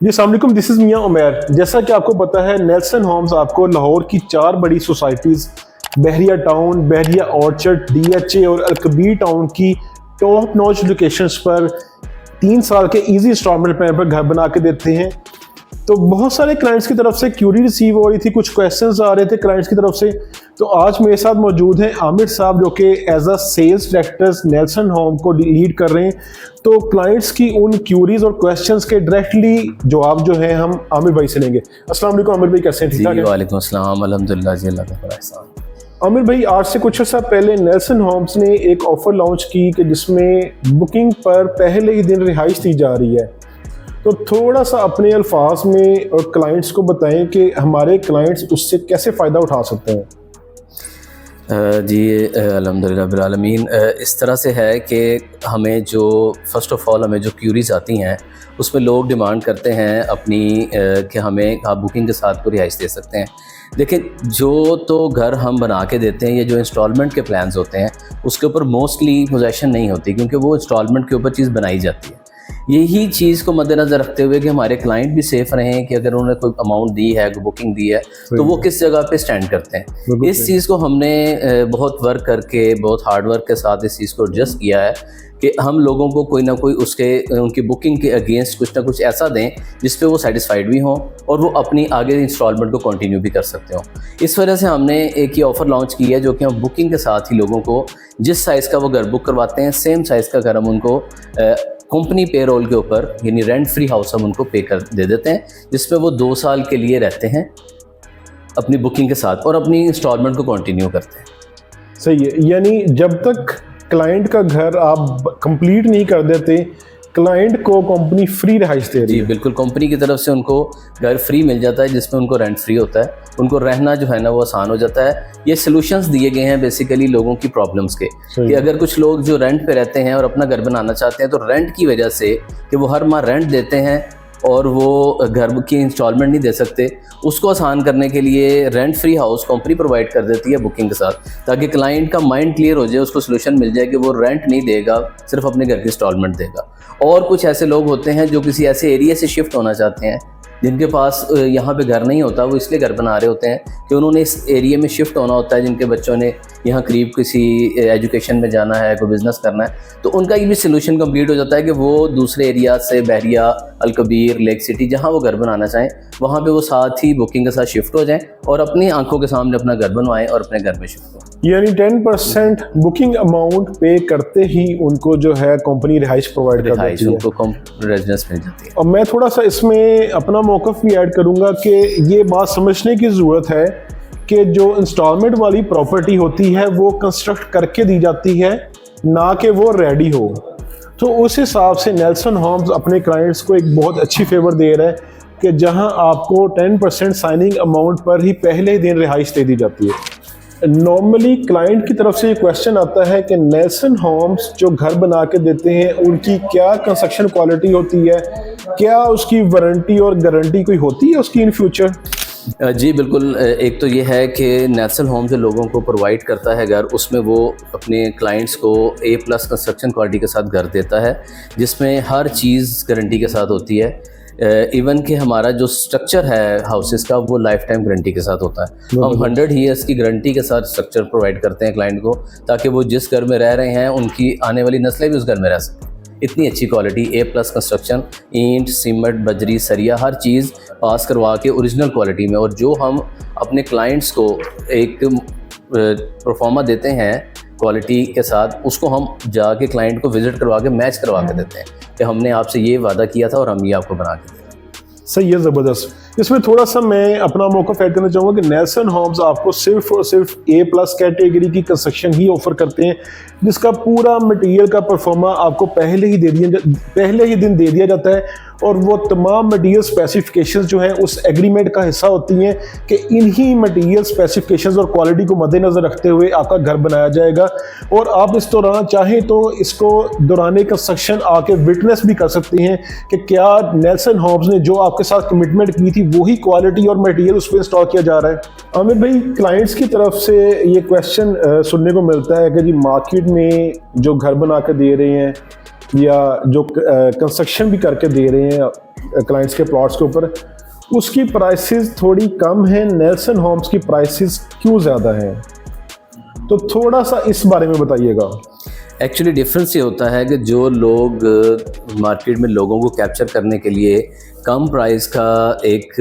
जी अस्सलाम वालेकुम, this is मियां उमैर। जैसा कि आपको पता है, नेल्सन होम्स आपको लाहौर की 4 बड़ी सोसाइटीज़ बहरिया टाउन, बहरिया ऑर्चर्ड, DHA और अलकबीर टाउन की टॉप नॉच लोकेशंस पर 3 साल के इजी इंस्टॉलमेंट प्लान पर घर बना के देते हैं। तो बहुत सारे क्लाइंट्स की तरफ से क्यूरी रिसीव हो रही थी, कुछ क्वेश्चंस आ रहे थे क्लाइंट्स की तरफ से। तो आज मेरे साथ मौजूद हैं आमिर साहब, जो कि as a sales director Nelson Home को लीड कर रहे हैं। तो क्लाइंट्स की उन क्यूरीज और क्वेश्चंस के डायरेक्टली जवाब जो है हम आमिर भाई से लेंगे। अस्सलाम वालेकुम आमिर भाई, कैसे हैं? ठीक ठाक हैं? वालेकुम अस्सलाम, अल्हम्दुलिल्लाह जी, अल्लाह का एहसान। आमिर भाई, आज से कुछ अर्सा पहले नेल्सन होम्स ने एक ऑफर लॉन्च की कि जिसमें बुकिंग पर पहले ही दिन रिहाइश दी जा रही है। तो थोड़ा सा अपने अल्फाज में और क्लाइंट्स को बताएं कि हमारे क्लाइंट्स उससे कैसे फ़ायदा उठा सकते हैं। जी अल्हम्दुलिल्लाह बिल आलमीन। इस तरह से है कि हमें जो फ़र्स्ट ऑफ़ ऑल हमें जो क्यूरीज़ आती हैं उसमें लोग डिमांड करते हैं अपनी कि हमें आप बुकिंग के साथ को रिहाइश दे सकते हैं। लेकिन जो तो घर हम बना के देते हैं, ये जो इंस्टॉलमेंट के प्लान्स होते हैं उसके ऊपर मोस्टली पोजेसन नहीं होती, क्योंकि वो इंस्टॉलमेंट के ऊपर चीज़ बनाई जाती है। यही चीज़ को मद्देनज़र रखते हुए कि हमारे क्लाइंट भी सेफ़ रहें कि अगर उन्होंने कोई अमाउंट दी है, कोई बुकिंग दी है, तो वो किस जगह पे स्टैंड करते हैं। इस चीज़ को हमने बहुत वर्क करके, बहुत हार्ड वर्क के साथ इस चीज़ को एडजस्ट किया है कि हम लोगों को कोई ना कोई उनकी बुकिंग के अगेंस्ट कुछ ना कुछ ऐसा दें जिस पे वो सेटिस्फाइड भी हों और वो अपनी आगे इंस्टॉलमेंट को कंटिन्यू भी कर सकते हो। इस वजह से हमने एक ये ऑफ़र लॉन्च की है, जो कि हम बुकिंग के साथ ही लोगों को जिस साइज़ का वो घर बुक करवाते हैं, सेम साइज़ का घर हम उनको कंपनी पेरोल के ऊपर, यानी रेंट फ्री हाउस हम उनको पे कर दे देते हैं, जिसमें वो 2 साल के लिए रहते हैं अपनी बुकिंग के साथ और अपनी इंस्टॉलमेंट को कंटिन्यू करते हैं। सही है, यानी जब तक क्लाइंट का घर आप कंप्लीट नहीं कर देते, क्लाइंट को कंपनी फ्री रिहाइश दे रही जी है। बिल्कुल, कंपनी की तरफ से उनको घर फ्री मिल जाता है, जिसमें उनको रेंट फ्री होता है, उनको रहना जो है ना वो आसान हो जाता है। ये सॉल्यूशंस दिए गए हैं बेसिकली लोगों की प्रॉब्लम्स के, कि अगर कुछ लोग जो रेंट पे रहते हैं और अपना घर बनाना चाहते हैं, तो रेंट की वजह से कि वो हर माह रेंट देते हैं और वो घर की इंस्टॉलमेंट नहीं दे सकते, उसको आसान करने के लिए rent free house company provide कर देती है बुकिंग के साथ, ताकि क्लाइंट का माइंड क्लियर हो जाए, उसको सोल्यूशन मिल जाए कि वो रेंट नहीं देगा, सिर्फ अपने घर की इंस्टॉलमेंट देगा। और कुछ ऐसे लोग होते हैं जो किसी ऐसे एरिया से शिफ्ट होना चाहते हैं जिनके पास यहाँ पे घर नहीं होता, वो इसलिए घर बना रहे होते हैं कि उन्होंने इस एरिया में शिफ्ट होना होता है, जिनके बच्चों ने यहाँ करीब किसी एजुकेशन में जाना है, कोई बिज़नेस करना है, तो उनका ये भी सोल्यूशन कंप्लीट हो जाता है कि वो दूसरे एरिया से बहरिया, अलकबीर, लेक सिटी, जहाँ वो घर बनाना चाहें, वहाँ पे वो साथ ही बुकिंग के साथ शिफ्ट हो जाएं और अपनी आंखों के सामने अपना घर बनवाएं और अपने घर में शिफ्ट हों। यानी 10% बुकिंग अमाउंट पे करते ही उनको जो है कंपनी रिहाइश प्रोवाइड कर देती है, उनको रेजिडेंस मिल जाती है। और मैं थोड़ा सा इसमें अपना मौक़िफ़ भी ऐड करूंगा कि ये बात समझने की ज़रूरत है कि जो इंस्टॉलमेंट वाली प्रॉपर्टी होती है वो कंस्ट्रक्ट करके दी जाती है, ना कि वो रेडी हो। तो उस हिसाब से नेल्सन होम्स अपने क्लाइंट्स को एक बहुत अच्छी फेवर दे रहा है कि जहां आपको 10% साइनिंग अमाउंट पर ही पहले ही दिन रिहाइश दे दी जाती है। नॉर्मली क्लाइंट की तरफ से ये क्वेश्चन आता है कि नेल्सन होम्स जो घर बना के देते हैं उनकी क्या कंस्ट्रक्शन क्वालिटी होती है, क्या उसकी वारंटी और गारंटी कोई होती है उसकी इन फ्यूचर? जी बिल्कुल। एक तो ये है कि नेल्सन होम जो लोगों को प्रोवाइड करता है घर, उसमें वो अपने क्लाइंट्स को A+ कंस्ट्रक्शन क्वालिटी के साथ घर देता है, जिसमें हर चीज़ गारंटी के साथ होती है। इवन कि हमारा जो स्ट्रक्चर है हाउसेस का, वो लाइफ टाइम गारंटी के साथ होता है। हम 100 ईयर्स की गारंटी के साथ स्ट्रक्चर प्रोवाइड करते हैं क्लाइंट को, ताकि वो जिस घर में रह रहे हैं उनकी आने वाली नस्लें भी उस घर में रह सकें। इतनी अच्छी क्वालिटी, A+ कंस्ट्रक्शन, ईंट, सीमेंट, बजरी, सरिया, हर चीज़ पास करवा के ओरिजिनल क्वालिटी में। और जो हम अपने क्लाइंट्स को एक प्रोफार्मा देते हैं क्वालिटी के साथ, उसको हम जाके क्लाइंट को विज़िट करवा के मैच करवा के देते हैं कि हमने आपसे ये वादा किया था और हम ये आपको बना के दें। सही है, ज़बरदस्त। इसमें थोड़ा सा मैं अपना मौक़िफ़ ऐड करना चाहूँगा कि नेल्सन होम्स आपको सिर्फ और सिर्फ A+ कैटेगरी की कंस्ट्रक्शन ही ऑफ़र करते हैं, जिसका पूरा मटेरियल का परफॉर्मा आपको पहले ही दिन दे दिया जाता है, और वो तमाम मटेरियल स्पेसिफिकेशंस जो हैं उस एग्रीमेंट का हिस्सा होती हैं कि इन्हीं मटेरियल स्पेसिफिकेशंस और क्वालिटी को मद्देनज़र रखते हुए आपका घर बनाया जाएगा। और आप इस दौरान चाहें तो इसको दौरान कंस्ट्रक्शन आके विटनेस भी कर सकते हैं कि क्या नेल्सन होम्स ने जो आपके साथ कमिटमेंट की थी वही क्वालिटी और मटेरियल उस पर इंस्टॉल किया जा रहा है। आमिर भाई, क्लाइंट्स की तरफ से ये क्वेश्चन सुनने को मिलता है कि जी मार्केट में जो घर बना कर दे रहे हैं या जो कंस्ट्रक्शन भी करके दे रहे हैं, क्लाइंट्स के प्लॉट्स के ऊपर, उसकी प्राइसेस थोड़ी कम है, नेल्सन होम्स की प्राइसेस क्यों ज़्यादा हैं? तो थोड़ा सा इस बारे में बताइएगा। एक्चुअली डिफरेंस ये होता है कि जो लोग मार्केट में लोगों को कैप्चर करने के लिए कम प्राइस का एक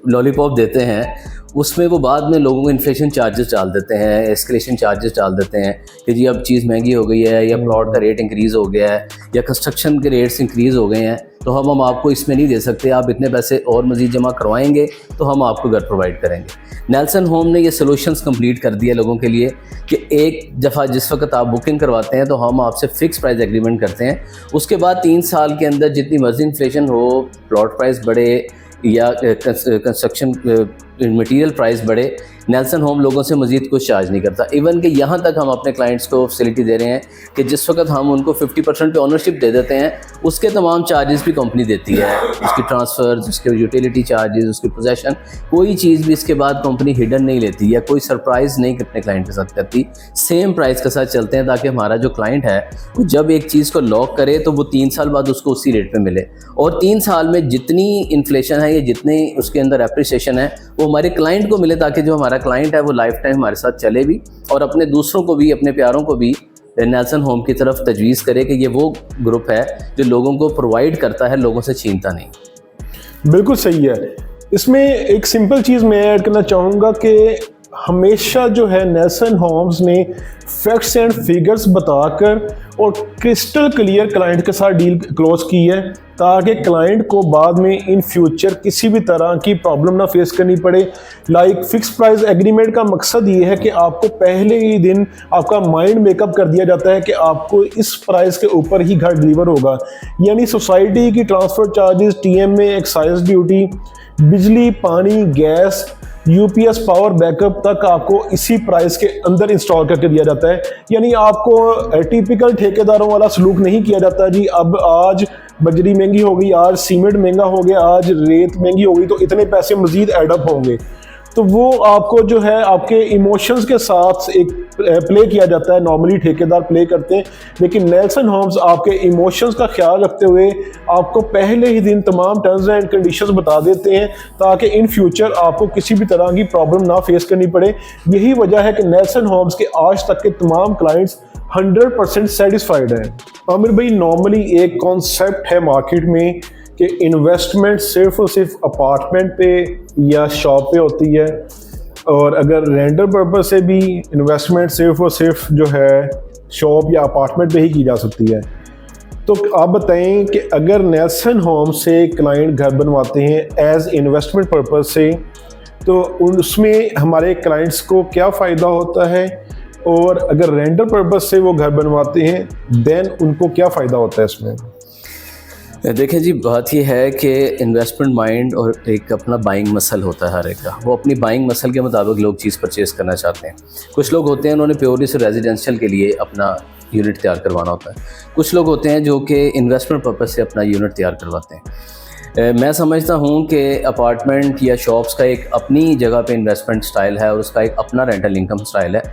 लॉलीपॉप देते हैं, उसमें वो बाद में लोगों को इन्फ्लेशन चार्जेस डाल देते हैं, एस्केलेशन चार्जेस डाल देते हैं कि जी अब चीज़ महंगी हो गई है, या प्लॉट का रेट इंक्रीज़ हो गया है, या कंस्ट्रक्शन के रेट्स इंक्रीज़ हो गए हैं, तो हम आपको इसमें नहीं दे सकते, आप इतने पैसे और मज़ीद जमा करवाएंगे तो हम आपको घर प्रोवाइड करेंगे। नेल्सन होम ने ये सॉल्यूशंस कंप्लीट कर दिया लोगों के लिए कि एक दफ़ा जिस वक्त आप बुकिंग करवाते हैं तो हम आपसे फ़िक्स प्राइस एग्रीमेंट करते हैं, उसके बाद 3 साल के अंदर जितनी मर्जी इन्फ्लेशन हो, प्लॉट प्राइस बढ़े या कंस्ट्रक्शन मटेरियल प्राइस बढ़े, नेल्सन होम लोगों से मज़ीद कुछ चार्ज नहीं करता। इवन कि यहाँ तक हम अपने क्लाइंट्स को फैसिलिटी दे रहे हैं कि जिस वक्त हम उनको 50% पे ओनरशिप दे देते हैं, उसके तमाम चार्जेस भी कंपनी देती है, उसकी ट्रांसफ़र्स, उसके यूटिलिटी चार्जेस, उसकी पोजेसन, कोई चीज़ भी इसके बाद कंपनी हिडन नहीं लेती या कोई सरप्राइज़ नहीं अपने क्लाइंट के साथ करती। सेम प्राइस के साथ चलते हैं ताकि हमारा जो क्लाइंट है वो जब एक चीज़ को लॉक करे तो वो 3 साल बाद उसको उसी रेट पर मिले, और 3 साल में जितनी इन्फ्लेशन है या जितनी उसके अंदर एप्रिसिएशन है वो हमारे क्लाइंट को मिले, ताकि जो हमारा क्लाइंट है वो लाइफ टाइम हमारे साथ चले भी और अपने दूसरों को भी, अपने प्यारों को भी नेल्सन होम की तरफ तजवीज़ करे कि ये वो ग्रुप है जो लोगों को प्रोवाइड करता है, लोगों से छीनता नहीं। बिल्कुल सही है। इसमें एक सिंपल चीज़ मैं ऐड करना चाहूँगा कि हमेशा जो है नेल्सन होम्स ने फैक्ट्स एंड फिगर्स बताकर और क्रिस्टल क्लियर क्लाइंट के साथ डील क्लोज की है, ताकि क्लाइंट को बाद में इन फ्यूचर किसी भी तरह की प्रॉब्लम ना फेस करनी पड़े। लाइक फिक्स प्राइस एग्रीमेंट का मकसद ये है कि आपको पहले ही दिन आपका माइंड मेकअप कर दिया जाता है कि आपको इस प्राइस के ऊपर ही घर डिलीवर होगा, यानी सोसाइटी की transfer charges, TMA, excise duty, बिजली, पानी, गैस, UPS पावर बैकअप तक आपको इसी प्राइस के अंदर इंस्टॉल करके दिया जाता है। यानी आपको टिपिकल ठेकेदारों वाला सलूक नहीं किया जाता, जी अब आज बजरी महंगी हो गई, आज सीमेंट महंगा हो गया, आज रेत महंगी हो गई तो इतने पैसे मजीद एडअप होंगे। तो वो आपको जो है आपके इमोशंस के साथ एक प्ले किया जाता है, नॉर्मली ठेकेदार प्ले करते हैं, लेकिन नेल्सन होम्स आपके इमोशंस का ख्याल रखते हुए आपको पहले ही दिन तमाम टर्म्स एंड कंडीशंस बता देते हैं, ताकि इन फ्यूचर आपको किसी भी तरह की प्रॉब्लम ना फेस करनी पड़े। यही वजह है कि नेल्सन होम्स के आज तक के तमाम क्लाइंट्स 100% सेटिस्फाइड हैं। आमिर भाई, नॉर्मली एक कॉन्सेप्ट है मार्केट में कि इन्वेस्टमेंट सिर्फ और सिर्फ अपार्टमेंट पे या शॉप पे होती है, और अगर रेंटल पर्पज से भी इन्वेस्टमेंट सिर्फ और सिर्फ जो है शॉप या अपार्टमेंट पे ही की जा सकती है। तो आप बताएं कि अगर नेल्सन होम से क्लाइंट घर बनवाते हैं एज इन्वेस्टमेंट पर्पज से, तो उसमें हमारे क्लाइंट्स को क्या फ़ायदा होता है, और अगर रेंटल पर्पज से वो घर बनवाते हैं देन उनको क्या फ़ायदा होता है इसमें? देखें जी, बात यह है कि इन्वेस्टमेंट माइंड और एक अपना बाइंग मसल होता है हर एक का, वो अपनी बाइंग मसल के मुताबिक लोग चीज़ परचेज़ करना चाहते हैं। कुछ लोग होते हैं उन्होंने प्योरली से रेजिडेंशियल के लिए अपना यूनिट तैयार करवाना होता है, कुछ लोग होते हैं जो कि इन्वेस्टमेंट पर्पज़ से अपना यूनिट तैयार करवाते हैं। मैं समझता हूँ कि अपार्टमेंट या शॉप्स का एक अपनी जगह पे इन्वेस्टमेंट स्टाइल है और उसका एक अपना रेंटल इनकम स्टाइल है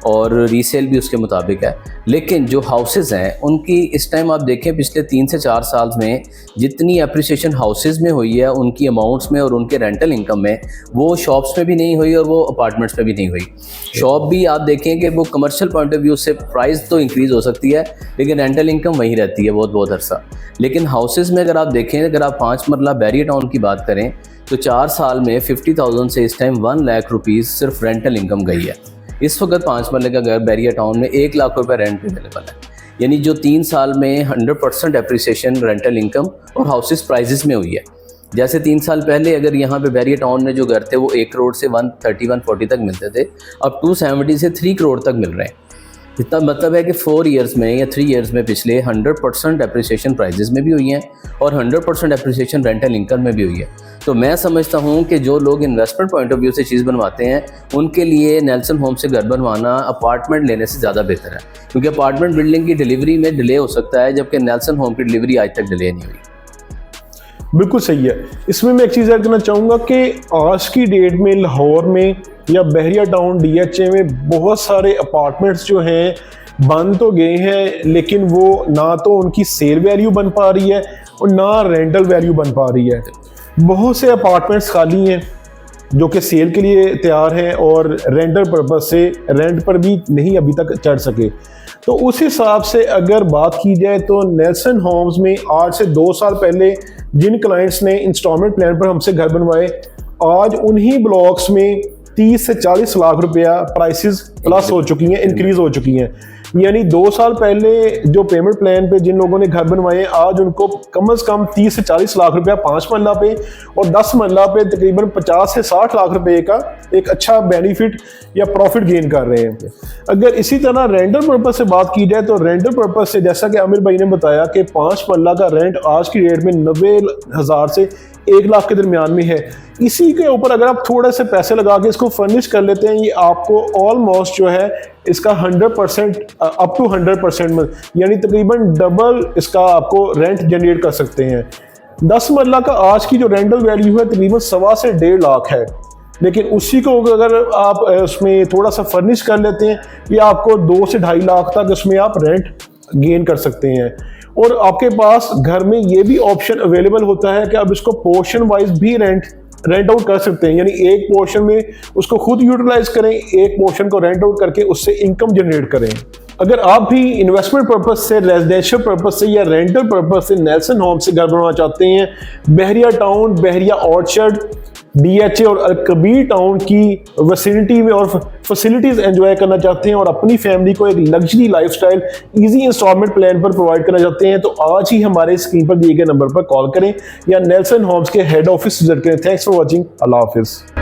और रीसेल भी उसके मुताबिक है। लेकिन जो हाउसेज़ हैं उनकी इस टाइम आप देखें पिछले 3 से 4 साल में जितनी अप्रिसिएशन हाउसेज़ में हुई है उनकी अमाउंट्स में और उनके रेंटल इनकम में, वो शॉप्स में भी नहीं हुई और वो अपार्टमेंट्स में भी नहीं हुई। शॉप भी आप देखें कि वो कमर्शियल पॉइंट ऑफ व्यू से प्राइस तो इंक्रीज़ हो सकती है लेकिन रेंटल इनकम वहीं रहती है बहुत अरसा। लेकिन हाउसेज़ में अगर आप देखें, अगर आप 5 मरला बैरियर टाउन की बात करें तो 4 साल में 50,000 से इस टाइम 1 लाख रुपीज़ सिर्फ रेंटल इनकम गई है। इस वक्त 5 मरले का घर बैरियर टाउन में 1 लाख रुपए रेंट पे अवेलेबल है, यानी जो 3 साल में 100% एप्रिसिएशन रेंटल इनकम और हाउसेस प्राइजेस में हुई है। जैसे 3 साल पहले अगर यहाँ पे बैरियर टाउन में जो घर थे वो 1 करोड़ से 130-140 तक मिलते थे, अब 270 से 3 करोड़ तक मिल रहे हैं। इतना मतलब है कि 4 ईयर्स में या 3 ईयर्स में पिछले 100% एप्रिसिएशन प्राइजेस में भी हुई हैं और 100% एप्रिसिएशन रेंटल इनकम में भी हुई है। तो मैं समझता हूँ कि जो लोग इन्वेस्टमेंट पॉइंट ऑफ व्यू से चीज़ बनवाते हैं उनके लिए नेल्सन होम से घर बनवाना अपार्टमेंट लेने से ज़्यादा बेहतर है, क्योंकि अपार्टमेंट बिल्डिंग की डिलीवरी में डिले हो सकता है जबकि नेल्सन होम की डिलीवरी आज तक डिले नहीं हुई। बिल्कुल सही है। इसमें मैं एक चीज़ ऐड करना चाहूँगा कि आज की डेट में लाहौर में या बहरिया टाउन DHA में बहुत सारे अपार्टमेंट्स जो हैं बन तो गए हैं, लेकिन वो ना तो उनकी सेल वैल्यू बन पा रही है और ना रेंटल वैल्यू बन पा रही है। बहुत से अपार्टमेंट्स खाली हैं जो कि सेल के लिए तैयार हैं और रेंटल पर्पज से रेंट पर भी नहीं अभी तक चढ़ सके। तो उस हिसाब से अगर बात की जाए तो नेल्सन होम्स में आज से 2 साल पहले जिन क्लाइंट्स ने इंस्टॉलमेंट प्लान पर हमसे घर बनवाए, आज उन्हीं ब्लॉक्स में 30 से 40 लाख रुपया प्राइसेस प्लस हो चुकी हैं, इंक्रीज हो चुकी हैं। यानी 2 साल पहले जो पेमेंट प्लान पे जिन लोगों ने घर बनवाए, आज उनको कम से कम 30 से 40 लाख रुपया 5 मरला पे और 10 मरला पे तकरीबन 50 से 60 लाख रुपए का एक अच्छा बेनिफिट या प्रॉफिट गेन कर रहे हैं। अगर इसी तरह रेंटल पर्पज से बात की जाए तो रेंटल पर्पज से जैसा कि आमिर भाई ने बताया कि 5 मरला का रेंट आज की डेट में 90,000 से 1 लाख के दरमियान में है। इसी के ऊपर अगर आप थोड़े से पैसे लगा के इसको फर्निश कर लेते हैं, ये आपको ऑलमोस्ट जो है इसका 100% अप टू 100% यानी तकरीबन डबल इसका आपको रेंट जनरेट कर सकते हैं। 10 मरला का आज की जो रेंटल वैल्यू है तकरीबन 1.25 से 1.5 लाख है, लेकिन उसी को अगर आप उसमें थोड़ा सा फर्निश कर लेते हैं, ये आपको 2 से 2.5 लाख तक उसमें आप रेंट गेन कर सकते हैं। और आपके पास घर में ये भी ऑप्शन अवेलेबल होता है कि आप इसको पोर्शन वाइज भी रेंट आउट कर सकते हैं, यानी एक पोर्शन में उसको खुद यूटिलाइज करें, एक पोर्शन को रेंट आउट करके उससे इनकम जनरेट करें। अगर आप भी इन्वेस्टमेंट पर्पज से, रेजिडेंशियल पर्पज से या रेंटल पर्पज से नेल्सन होम से घर बनवाना चाहते हैं, बहरिया टाउन, बहरिया ऑर्चर्ड, DHA और अल-कबीर टाउन की विसिनिटी में और फैसिलिटीज़ एंजॉय करना चाहते हैं और अपनी फैमिली को एक luxury lifestyle easy installment plan पर प्रोवाइड करना चाहते हैं, तो आज ही हमारे स्क्रीन पर दिए गए नंबर पर कॉल करें या नेल्सन होम्स के हेड ऑफिस विजिट करें। Thanks for watching. अल्लाह हाफिज़।